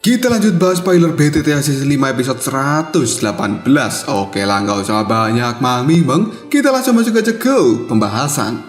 Kita lanjut bahas spoiler BTT Season 5 episode 118. Oke lah, nggak usah banyak mami bang. Kita langsung masuk aja ke pembahasan.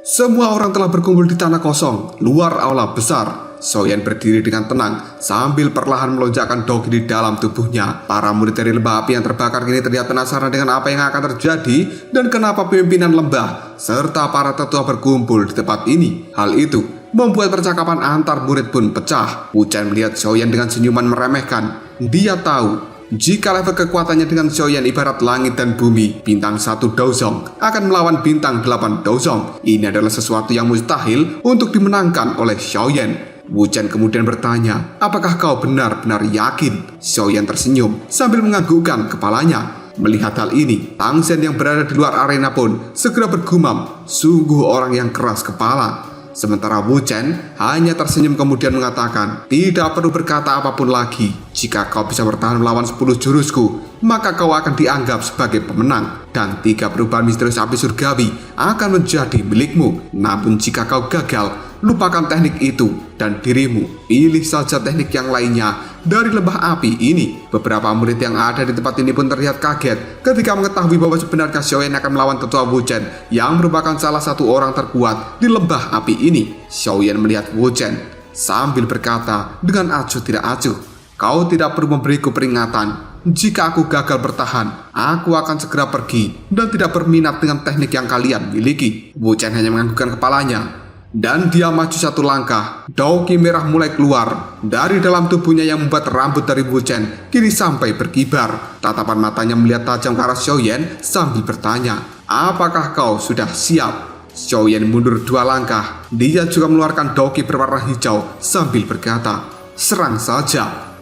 Semua orang telah berkumpul di tanah kosong, luar aula besar. Soyan berdiri dengan tenang sambil perlahan melonjakkan Dogi di dalam tubuhnya. Para murid dari lembah api yang terbakar kini terlihat penasaran dengan apa yang akan terjadi dan kenapa pimpinan lembah serta para tetua berkumpul di tempat ini. Hal itu membuat percakapan antar murid pun pecah. Wuchen melihat Soyan dengan senyuman meremehkan. Dia tahu jika level kekuatannya dengan Soyan ibarat langit dan bumi, bintang 1 Daozong akan melawan bintang 8 Daozong. Ini adalah sesuatu yang mustahil untuk dimenangkan oleh Soyan. Wuchen kemudian bertanya, apakah kau benar-benar yakin? Soyan tersenyum sambil menganggukkan kepalanya. Melihat hal ini, Tang Zhen yang berada di luar arena pun segera bergumam, sungguh orang yang keras kepala. Sementara Wuchen hanya tersenyum kemudian mengatakan, tidak perlu berkata apapun lagi. Jika kau bisa bertahan melawan 10 jurusku, maka kau akan dianggap sebagai pemenang. Dan 3 perubahan misterius api surgawi akan menjadi milikmu. Namun jika kau gagal, lupakan teknik itu dan dirimu. Pilih saja teknik yang lainnya dari lembah api ini. Beberapa murid yang ada di tempat ini pun terlihat kaget ketika mengetahui bahwa sebenarnya Soyan akan melawan tetua Wuchen yang merupakan salah satu orang terkuat di lembah api ini. Soyan melihat Wuchen sambil berkata dengan acuh tidak acuh, kau tidak perlu memberiku peringatan. Jika aku gagal bertahan, aku akan segera pergi dan tidak berminat dengan teknik yang kalian miliki. Wuchen hanya menganggukkan kepalanya. Dan dia maju 1 langkah. Dogi merah mulai keluar dari dalam tubuhnya yang membuat rambut dari Wuchen kini sampai berkibar. Tatapan matanya melihat tajam ke arah Soyan sambil bertanya, apakah kau sudah siap? Soyan mundur 2 langkah. Dia juga mengeluarkan dogi berwarna hijau sambil berkata, serang saja.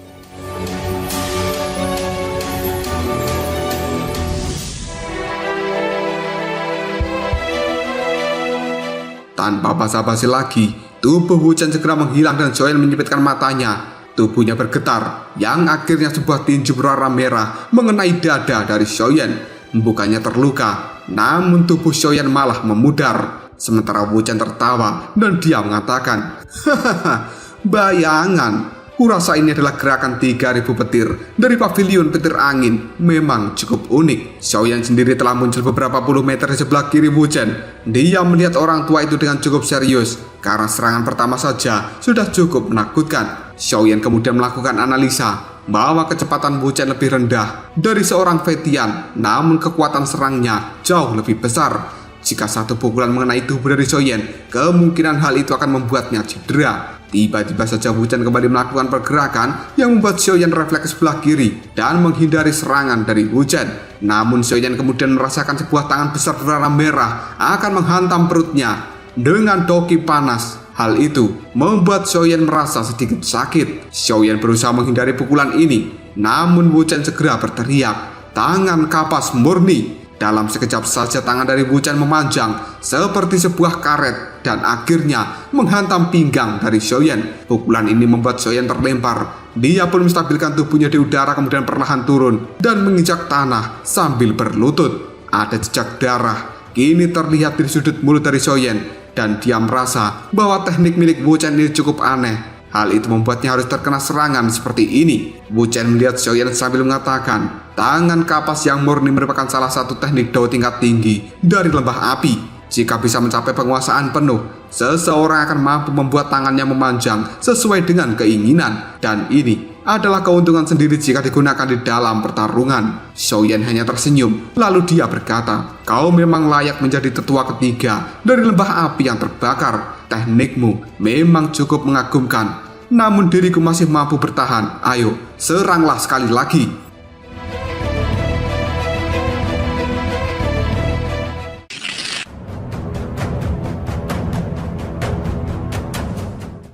Tanpa basa-basi lagi, tubuh Wuchen segera menghilang dan Soyan menyipitkan matanya. Tubuhnya bergetar, yang akhirnya sebuah tinju berwarna merah mengenai dada dari Soyan. Bukannya terluka, namun tubuh Soyan malah memudar. Sementara Wuchen tertawa dan dia mengatakan, hahaha, bayangan. Kurasa ini adalah gerakan 3000 petir dari pavilion petir angin. Memang cukup unik. Soyan sendiri telah muncul beberapa puluh meter di sebelah kiri Wuchen. Dia melihat orang tua itu dengan cukup serius karena serangan pertama saja sudah cukup menakutkan. Soyan kemudian melakukan analisa bahwa kecepatan Wuchen lebih rendah dari seorang Fetian, namun kekuatan serangnya jauh lebih besar. Jika satu pukulan mengenai tubuh dari Soyan, kemungkinan hal itu akan membuatnya cedera. Tiba-tiba saja Wuchen kembali melakukan pergerakan yang membuat Soyan refleks ke sebelah kiri dan menghindari serangan dari Wuchen. Namun Soyan kemudian merasakan sebuah tangan besar berwarna merah akan menghantam perutnya dengan dogi panas. Hal itu membuat Soyan merasa sedikit sakit. Soyan berusaha menghindari pukulan ini, namun Wuchen segera berteriak, tangan kapas murni. Dalam sekejap saja tangan dari Wuchen memanjang seperti sebuah karet dan akhirnya menghantam pinggang dari Soyan. Pukulan ini membuat Soyan terlempar. Dia pun menstabilkan tubuhnya di udara kemudian perlahan turun dan menginjak tanah sambil berlutut. Ada jejak darah kini terlihat di sudut mulut dari Soyan dan dia merasa bahwa teknik milik Wuchen ini cukup aneh. Hal itu membuatnya harus terkena serangan seperti ini. Wuchen melihat Soyan sambil mengatakan, tangan kapas yang murni merupakan salah satu teknik Dao tingkat tinggi dari lembah api. Jika bisa mencapai penguasaan penuh, seseorang akan mampu membuat tangannya memanjang sesuai dengan keinginan. Dan ini adalah keuntungan sendiri jika digunakan di dalam pertarungan. Soyan hanya tersenyum, lalu dia berkata, kau memang layak menjadi tetua ketiga dari lembah api yang terbakar. Teknikmu memang cukup mengagumkan, namun diriku masih mampu bertahan. Ayo, seranglah sekali lagi.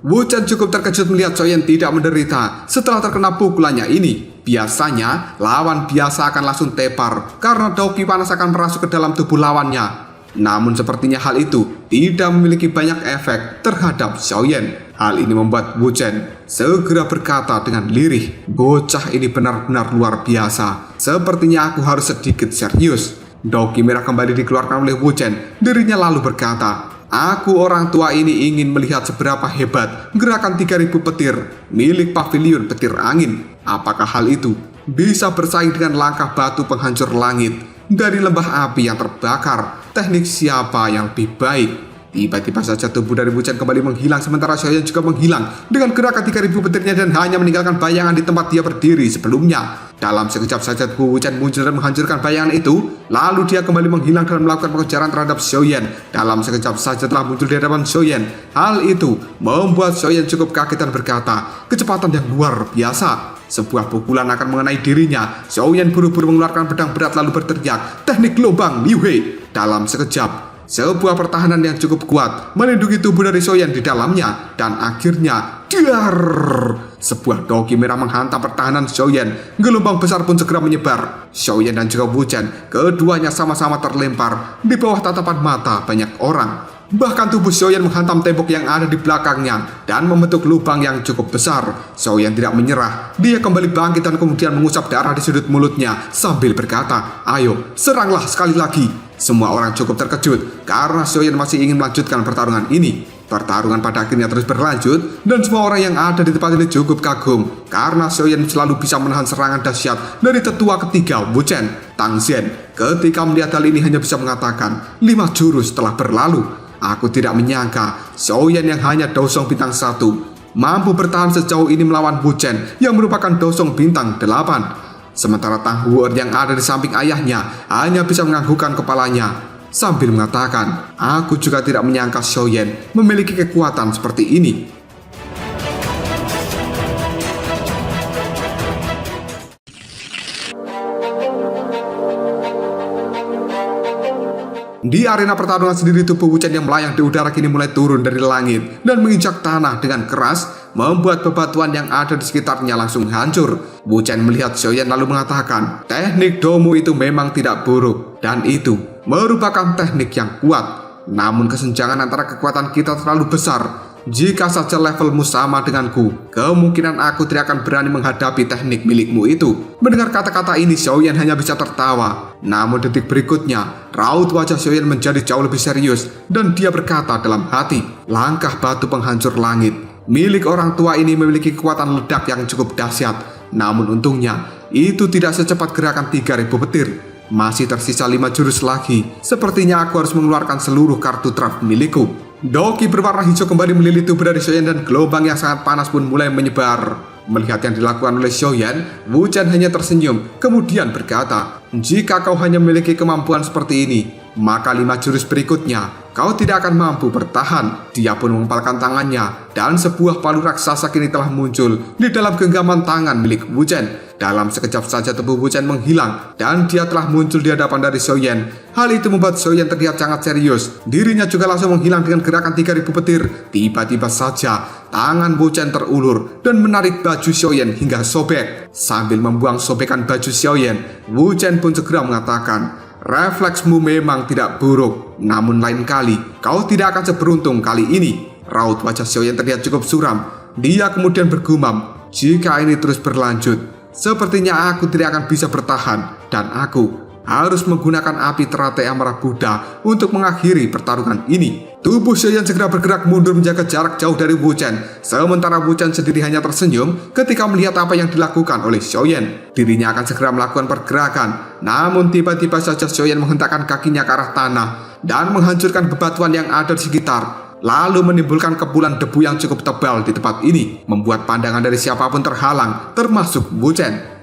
Wuchen cukup terkejut melihat Soyan tidak menderita setelah terkena pukulannya ini. Biasanya, lawan biasa akan langsung tepar karena dogi panas akan merasuk ke dalam tubuh lawannya. Namun sepertinya hal itu tidak memiliki banyak efek terhadap Soyan. Hal ini membuat Wuchen segera berkata dengan lirih, bocah ini benar-benar luar biasa. Sepertinya aku harus sedikit serius. Doki merah kembali dikeluarkan oleh Wu Chen. Dirinya lalu berkata, "Aku orang tua ini ingin melihat seberapa hebat gerakan 3000 petir milik pavilion petir angin. Apakah hal itu bisa bersaing dengan langkah batu penghancur langit dari lembah api yang terbakar? Teknik siapa yang lebih baik?" Tiba-tiba saja tubuh dari Wu Chen kembali menghilang, sementara Xiaoyan juga menghilang dengan gerakan 3000 petirnya dan hanya meninggalkan bayangan di tempat dia berdiri sebelumnya. Dalam sekejap saja tubuh Wu Chen muncul dan menghancurkan bayangan itu, lalu dia kembali menghilang dan melakukan pengejaran terhadap Xiaoyan. Dalam sekejap saja telah muncul di hadapan Xiaoyan. Hal itu membuat Xiaoyan cukup kaget dan berkata, "Kecepatan yang luar biasa." Sebuah pukulan akan mengenai dirinya. Xiaoyan buru-buru mengeluarkan pedang berat lalu berteriak, "Teknik gelombang Liu He." Dalam sekejap, sebuah pertahanan yang cukup kuat melindungi tubuh dari Xiaoyan di dalamnya, dan akhirnya sebuah doki merah menghantam pertahanan Xiaoyan. Gelombang besar pun segera menyebar. Xiaoyan dan juga Wu Chen, keduanya sama-sama terlempar di bawah tatapan mata banyak orang. Bahkan tubuh Xiaoyan menghantam tembok yang ada di belakangnya dan membentuk lubang yang cukup besar. Xiaoyan tidak menyerah. Dia kembali bangkit dan kemudian mengusap darah di sudut mulutnya sambil berkata, "Ayo, seranglah sekali lagi." Semua orang cukup terkejut karena Xiaoyan masih ingin melanjutkan pertarungan ini. Pertarungan pada akhirnya terus berlanjut dan semua orang yang ada di tempat ini cukup kagum karena Xiaoyan selalu bisa menahan serangan dahsyat dari tetua ketiga Wu Chen, Tang Zhen. Ketika melihat hal ini hanya bisa mengatakan, 5 jurus telah berlalu. Aku tidak menyangka Xiaoyan yang hanya Dosong bintang 1 mampu bertahan sejauh ini melawan Wu Chen yang merupakan Dosong bintang 8. Sementara Tang Huer yang ada di samping ayahnya hanya bisa menganggukkan kepalanya sambil mengatakan, "Aku juga tidak menyangka Xiaoyan memiliki kekuatan seperti ini." Di arena pertarungan sendiri, tubuh Wu Chen yang melayang di udara kini mulai turun dari langit dan menginjak tanah dengan keras, membuat bebatuan yang ada di sekitarnya langsung hancur. Wu Chen melihat Xiaoyan lalu mengatakan, "Teknik Domu itu memang tidak buruk dan itu merupakan teknik yang kuat. Namun kesenjangan antara kekuatan kita terlalu besar. Jika saja levelmu sama denganku, kemungkinan aku tidak akan berani menghadapi teknik milikmu itu." Mendengar kata-kata ini, Xiaoyan hanya bisa tertawa. Namun detik berikutnya, raut wajah Xiaoyan menjadi jauh lebih serius dan dia berkata dalam hati, "Langkah batu penghancur langit milik orang tua ini memiliki kekuatan ledak yang cukup dahsyat. Namun untungnya, itu tidak secepat gerakan 3000 petir. Masih tersisa 5 jurus lagi. Sepertinya aku harus mengeluarkan seluruh kartu draft milikku." Doki berwarna hijau kembali melilit tubuh dari Xiaoyan dan gelombang yang sangat panas pun mulai menyebar. Melihat yang dilakukan oleh Xiaoyan, Wu Chen hanya tersenyum kemudian berkata, "Jika kau hanya memiliki kemampuan seperti ini, maka 5 jurus berikutnya kau tidak akan mampu bertahan." Dia pun mengepalkan tangannya dan sebuah palu raksasa kini telah muncul di dalam genggaman tangan milik Wu Chen. Dalam sekejap saja tubuh Wu Chen menghilang dan dia telah muncul di hadapan dari Xiaoyan. Hal itu membuat Xiaoyan terlihat sangat serius. Dirinya juga langsung menghilang dengan gerakan 3000 petir. Tiba-tiba saja tangan Wu Chen terulur dan menarik baju Xiaoyan hingga sobek. Sambil membuang sobekan baju Xiaoyan, Wu Chen pun segera mengatakan, "Refleksmu memang tidak buruk, namun lain kali kau tidak akan seberuntung kali ini." Raut wajah Xiaoyan terlihat cukup suram. Dia kemudian bergumam, "Jika ini terus berlanjut, sepertinya aku tidak akan bisa bertahan dan aku harus menggunakan api teratai amarah Buddha untuk mengakhiri pertarungan ini." Tubuh Xiaoyan segera bergerak mundur menjaga jarak jauh dari Wu Chen. Sementara Wu Chen sendiri hanya tersenyum ketika melihat apa yang dilakukan oleh Xiaoyan. Dirinya akan segera melakukan pergerakan. Namun tiba-tiba saja Xiaoyan menghentakkan kakinya ke arah tanah dan menghancurkan bebatuan yang ada di sekitar. Lalu menimbulkan kepulan debu yang cukup tebal di tempat ini, membuat pandangan dari siapapun terhalang, termasuk Wu Chen.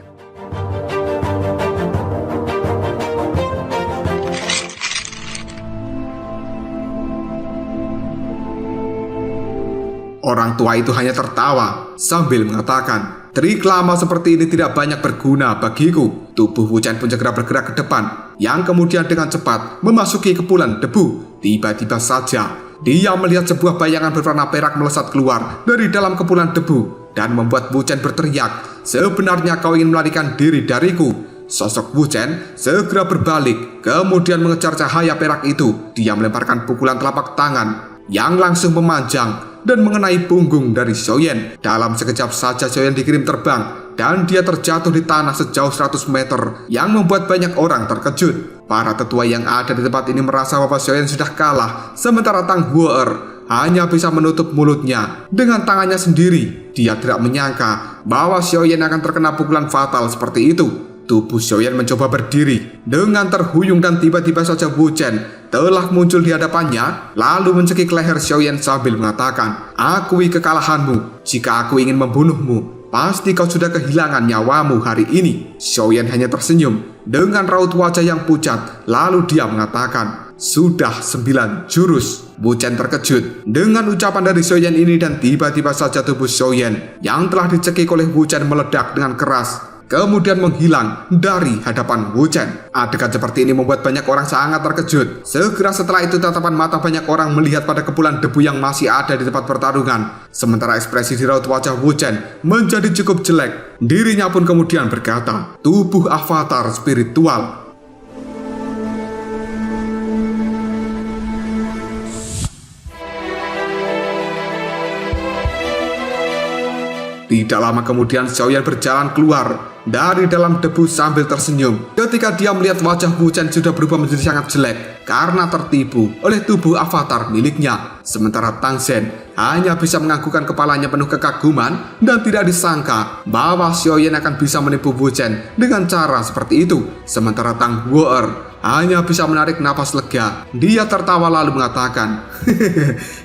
Orang tua itu hanya tertawa sambil mengatakan, "Trik lama seperti ini tidak banyak berguna bagiku." Tubuh Wu Chen pun segera bergerak ke depan, yang kemudian dengan cepat memasuki kepulan debu. Tiba-tiba saja dia melihat sebuah bayangan berwarna perak melesat keluar dari dalam kepulan debu dan membuat Wu Chen berteriak, "Sebenarnya kau ingin melarikan diri dariku?" Sosok Wu Chen segera berbalik, kemudian mengejar cahaya perak itu. Dia melemparkan pukulan telapak tangan yang langsung memanjang dan mengenai punggung dari Xiaoyan. Dalam sekejap saja Xiaoyan dikirim terbang dan dia terjatuh di tanah sejauh 100 meter yang membuat banyak orang terkejut. Para tetua yang ada di tempat ini merasa bahwa Xiaoyan sudah kalah, sementara Tang Huo'er hanya bisa menutup mulutnya dengan tangannya sendiri. Dia tidak menyangka bahwa Xiaoyan akan terkena pukulan fatal seperti itu. Tubuh Xiaoyan mencoba berdiri dengan terhuyung dan tiba-tiba saja Wu Chen telah muncul di hadapannya lalu mencekik leher Xiaoyan sambil mengatakan, "Akui kekalahanmu. Jika aku ingin membunuhmu, pasti kau sudah kehilangan nyawamu hari ini." Xiaoyan hanya tersenyum dengan raut wajah yang pucat lalu dia mengatakan, "Sudah 9 jurus." Wu Chen terkejut dengan ucapan dari Xiaoyan ini dan tiba-tiba saja tubuh Xiaoyan yang telah dicekik oleh Wu Chen meledak dengan keras, kemudian menghilang dari hadapan Wu Chen. Adegan seperti ini membuat banyak orang sangat terkejut. Segera setelah itu tatapan mata banyak orang melihat pada kepulan debu yang masih ada di tempat pertarungan. Sementara ekspresi di raut wajah Wu Chen menjadi cukup jelek. Dirinya pun kemudian berkata, "Tubuh avatar spiritual." Tidak lama kemudian Xiaoyan berjalan keluar dari dalam debu sambil tersenyum ketika dia melihat wajah Wu Chen sudah berubah menjadi sangat jelek karena tertipu oleh tubuh avatar miliknya. Sementara Tang Zhen hanya bisa menganggukkan kepalanya penuh kekaguman dan tidak disangka bahwa Xiaoyan akan bisa menipu Wu Chen dengan cara seperti itu. Sementara Tang Huo'er hanya bisa menarik napas lega. Dia tertawa lalu mengatakan,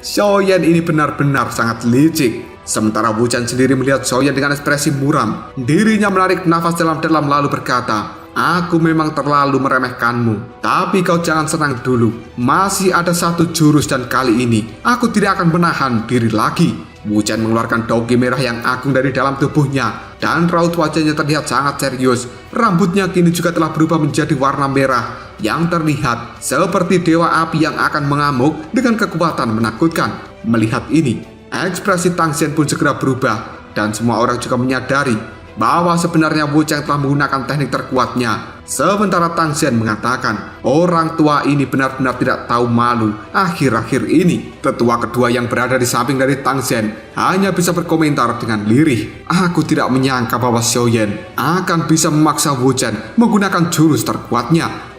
"Xiaoyan ini benar-benar sangat licik." Sementara Wu Chen sendiri melihat Xiaoyan dengan ekspresi muram. Dirinya menarik nafas dalam-dalam lalu berkata, "Aku memang terlalu meremehkanmu. Tapi kau jangan senang dulu. Masih ada 1 jurus dan kali ini aku tidak akan menahan diri lagi." Wu Chen mengeluarkan dogi merah yang agung dari dalam tubuhnya dan raut wajahnya terlihat sangat serius. Rambutnya kini juga telah berubah menjadi warna merah yang terlihat seperti dewa api yang akan mengamuk dengan kekuatan menakutkan. Melihat ini, ekspresi Tang Zhen pun segera berubah dan semua orang juga menyadari bahwa sebenarnya Wu Chen telah menggunakan teknik terkuatnya. Sementara Tang Zhen mengatakan, orang tua ini benar-benar tidak tahu malu akhir-akhir ini. Tetua kedua yang berada di samping dari Tang Zhen hanya bisa berkomentar dengan lirih, "Aku tidak menyangka bahwa Xiaoyan akan bisa memaksa Wu Chen menggunakan jurus terkuatnya."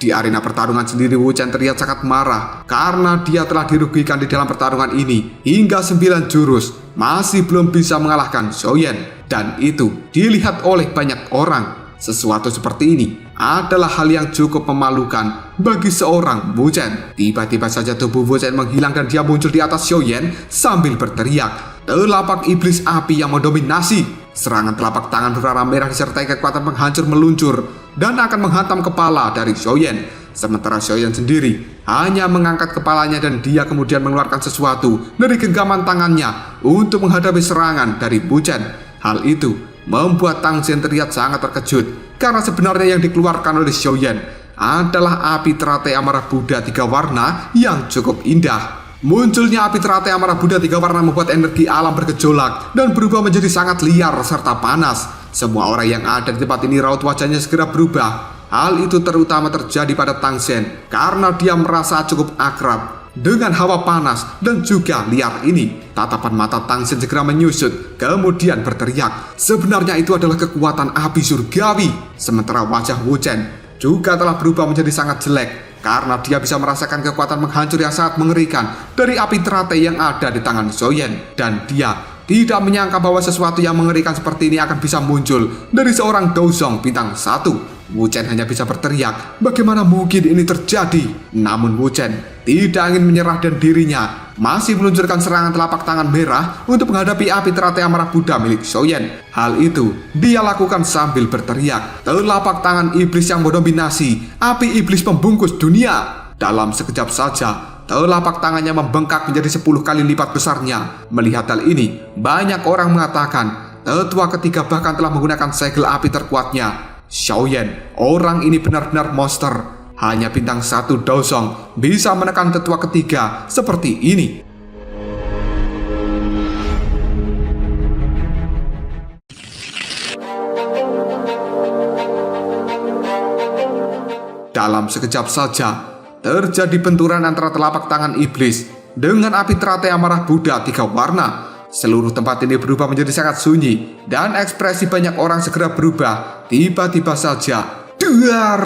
Di arena pertarungan sendiri Wu Chen terlihat sangat marah karena dia telah dirugikan di dalam pertarungan ini hingga 9 jurus masih belum bisa mengalahkan Xiaoyan, dan itu dilihat oleh banyak orang. Sesuatu seperti ini adalah hal yang cukup memalukan bagi seorang Wu Chen. Tiba-tiba saja tubuh Wu Chen menghilang dan dia muncul di atas Xiaoyan sambil berteriak, "Telapak iblis api yang mendominasi!" Serangan telapak tangan berwarna merah disertai kekuatan penghancur meluncur dan akan menghantam kepala dari Xiaoyan. Sementara Xiaoyan sendiri hanya mengangkat kepalanya dan dia kemudian mengeluarkan sesuatu dari genggaman tangannya untuk menghadapi serangan dari Wu Chen. Hal itu membuat Tang Zhen terlihat sangat terkejut karena sebenarnya yang dikeluarkan oleh Xiaoyan adalah api teratai amarah Buddha 3 warna yang cukup indah. Munculnya api teratai amarah Buddha 3 warna membuat energi alam bergejolak dan berubah menjadi sangat liar serta panas. Semua orang yang ada di tempat ini raut wajahnya segera berubah. Hal itu terutama terjadi pada Tang Zhen karena dia merasa cukup akrab dengan hawa panas dan juga liar ini. Tatapan mata Tang Zhen segera menyusut, kemudian berteriak, sebenarnya itu adalah kekuatan api surgawi. Sementara wajah Wu Chen juga telah berubah menjadi sangat jelek karena dia bisa merasakan kekuatan menghancur yang sangat mengerikan dari api teratai yang ada di tangan Xiaoyan, dan dia tidak menyangka bahwa sesuatu yang mengerikan seperti ini akan bisa muncul dari seorang Douzong bintang 1. Wu Chen hanya bisa berteriak, bagaimana mungkin ini terjadi? Namun Wu Chen tidak ingin menyerah dan dirinya masih meluncurkan serangan telapak tangan merah untuk menghadapi api teratai amarah Buddha milik Xiaoyan. Hal itu dia lakukan sambil berteriak, telapak tangan iblis yang mendominasi, api iblis pembungkus dunia. Dalam sekejap saja, telapak tangannya membengkak menjadi 10 kali lipat besarnya. Melihat hal ini, banyak orang mengatakan tetua ketiga bahkan telah menggunakan segel api terkuatnya. Xiaoyan, orang ini benar-benar monster. Hanya bintang 1 Douzong bisa menekan tetua ketiga seperti ini. Dalam sekejap saja, terjadi benturan antara telapak tangan iblis dengan api teratai amarah Buddha 3 warna. Seluruh tempat ini berubah menjadi sangat sunyi dan ekspresi banyak orang segera berubah. Tiba-tiba saja, duar!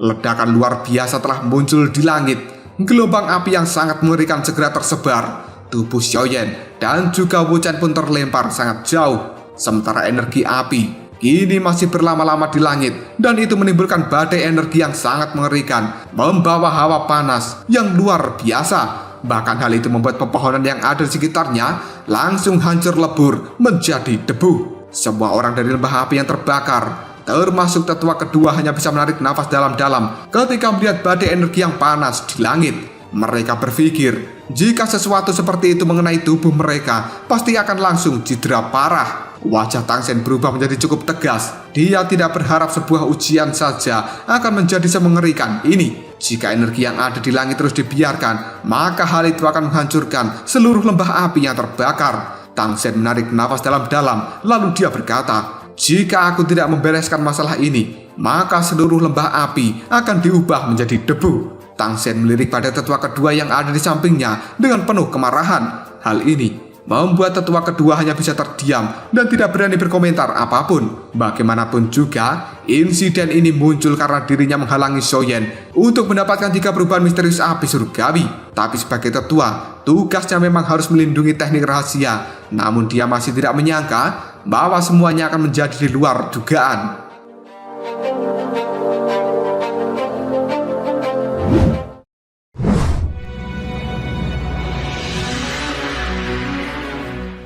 Ledakan luar biasa telah muncul di langit. Gelombang api yang sangat mengerikan segera tersebar. Tubuh Xiaoyan dan juga Wu Chen pun terlempar sangat jauh. Sementara energi api kini masih berlama-lama di langit, dan itu menimbulkan badai energi yang sangat mengerikan, membawa hawa panas yang luar biasa. Bahkan hal itu membuat pepohonan yang ada di sekitarnya langsung hancur lebur menjadi debu. Semua orang dari lembah api yang terbakar, termasuk tetua kedua, hanya bisa menarik nafas dalam-dalam ketika melihat badai energi yang panas di langit. Mereka berpikir, jika sesuatu seperti itu mengenai tubuh mereka, pasti akan langsung cedera parah. Wajah Tang Sen berubah menjadi cukup tegas. Dia tidak berharap sebuah ujian saja akan menjadi semengerikan ini. Jika energi yang ada di langit terus dibiarkan, maka hal itu akan menghancurkan seluruh lembah api yang terbakar. Tang Sen menarik nafas dalam-dalam, lalu dia berkata, jika aku tidak membereskan masalah ini, maka seluruh lembah api akan diubah menjadi debu. Tang Sen melirik pada tetua kedua yang ada di sampingnya dengan penuh kemarahan. Hal ini membuat tetua kedua hanya bisa terdiam dan tidak berani berkomentar apapun. Bagaimanapun juga, insiden ini muncul karena dirinya menghalangi Xiaoyan untuk mendapatkan 3 perubahan misterius api surgawi. Tapi sebagai tetua, tugasnya memang harus melindungi teknik rahasia. Namun dia masih tidak menyangka bahwa semuanya akan menjadi di luar dugaan.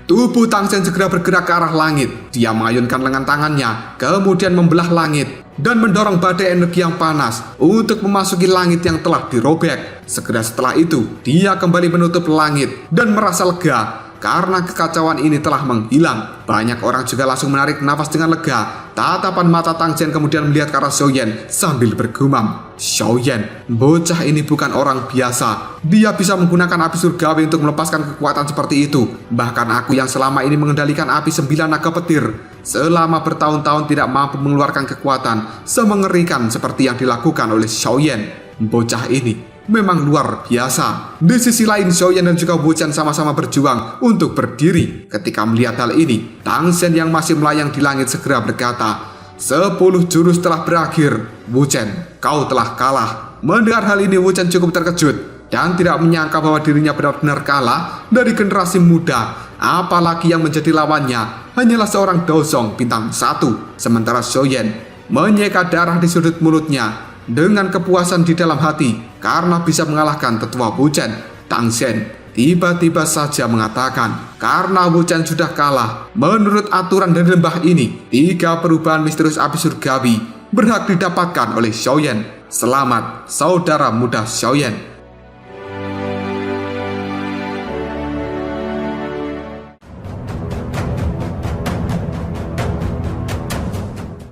Tubuh Tang Sen segera bergerak ke arah langit. Dia mengayunkan lengan tangannya, kemudian membelah langit dan mendorong badai energi yang panas untuk memasuki langit yang telah dirobek. Segera setelah itu, dia kembali menutup langit dan merasa lega karena kekacauan ini telah menghilang. Banyak orang juga langsung menarik nafas dengan lega. Tatapan mata Tang Sen kemudian melihat ke arah Xiaoyan sambil bergumam, Xiaoyan, bocah ini bukan orang biasa. Dia bisa menggunakan api surgawi untuk melepaskan kekuatan seperti itu. Bahkan aku yang selama ini mengendalikan api 9 naga petir, selama bertahun-tahun tidak mampu mengeluarkan kekuatan semengerikan seperti yang dilakukan oleh Xiaoyan. Bocah ini memang luar biasa. Di sisi lain, Xiaoyan dan juga Wu Chen sama-sama berjuang untuk berdiri. Ketika melihat hal ini, Tang Sen yang masih melayang di langit segera berkata, 10 jurus telah berakhir. Wu Chen, kau telah kalah. Mendengar hal ini, Wu Chen cukup terkejut dan tidak menyangka bahwa dirinya benar-benar kalah dari generasi muda. Apalagi yang menjadi lawannya hanyalah seorang dosong bintang 1. Sementara Xiaoyan menyeka darah di sudut mulutnya dengan kepuasan di dalam hati karena bisa mengalahkan tetua Wu Chen. Tang Sen tiba-tiba saja mengatakan, karena Wu Chen sudah kalah, menurut aturan dari lembah ini, 3 perubahan misterius api surgawi berhak didapatkan oleh Xiaoyan. Selamat, saudara muda Xiaoyan.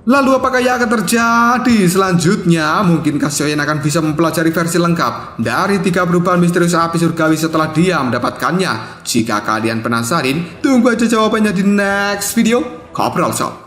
Lalu apakah yang akan terjadi selanjutnya? Mungkinkah Xiaoyan akan bisa mempelajari versi lengkap dari 3 perubahan misterius api surgawi setelah dia mendapatkannya? Jika kalian penasaran, tunggu aja jawabannya di next video. Ngobrol Sob.